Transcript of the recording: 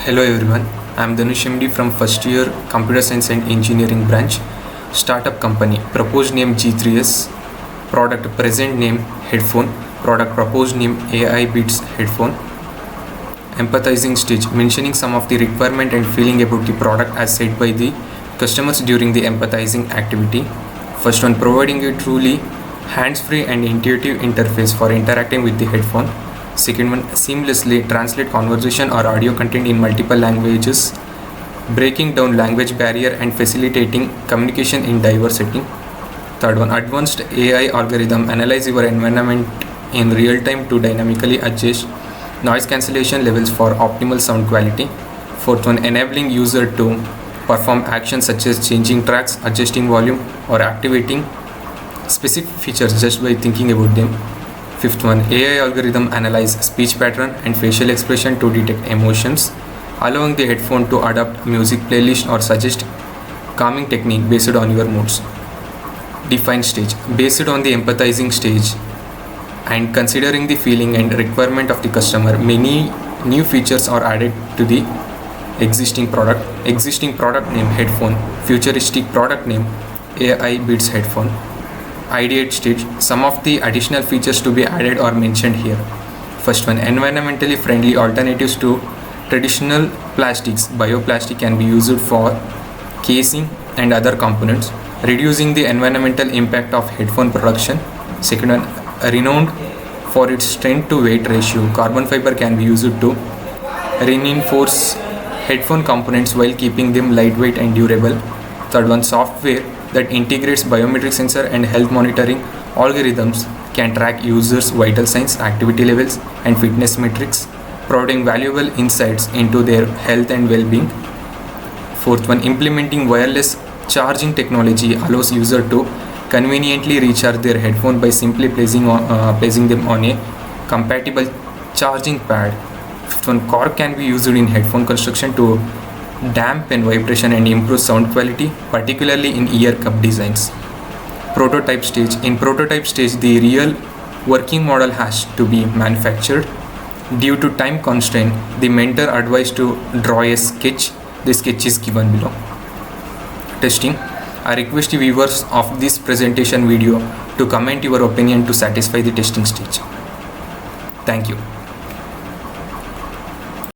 Hello everyone, I am Dhanush MD from first year Computer Science and Engineering branch. Startup company, proposed name G3S, product present name headphone, product proposed name AI Beats headphone. Empathizing stage, mentioning some of the requirement and feeling about the product as said by the customers during the empathizing activity. First one, providing a truly hands-free and intuitive interface for interacting with the headphone. Second one, seamlessly translate conversation or audio content in multiple languages, breaking down language barrier and facilitating communication in diverse setting. Third one, advanced AI algorithm analyze your environment in real time to dynamically adjust noise cancellation levels for optimal sound quality. Fourth one, enabling user to perform actions such as changing tracks, adjusting volume, or activating specific features just by thinking about them. Fifth one, AI algorithm analyze speech pattern and facial expression to detect emotions, allowing the headphone to adapt music playlist or suggest calming technique based on your moods. Define stage, based on the empathizing stage and considering the feeling and requirement of the customer, many new features are added to the existing product. Existing product name headphone, futuristic product name AI Beats headphone. Ideate stage, some of the additional features to be added are mentioned here. First one, environmentally friendly alternatives to traditional plastics. Bioplastic can be used for casing and other components, reducing the environmental impact of headphone production. Second one, renowned for its strength to weight ratio, carbon fiber can be used to reinforce headphone components while keeping them lightweight and durable. Third one, software that integrates biometric sensor and health monitoring algorithms can track users' vital signs, activity levels, and fitness metrics, providing valuable insights into their health and well-being. Fourth one, implementing wireless charging technology allows user to conveniently recharge their headphone by simply placing them on a compatible charging pad. Fifth one, cork can be used in headphone construction to dampen vibration and improve sound quality, particularly in ear cup designs. Prototype stage. In prototype stage, the real working model has to be manufactured. Due to time constraint, the mentor advised to draw a sketch. The sketch is given below. Testing. I request the viewers of this presentation video to comment your opinion to satisfy the testing stage. Thank you.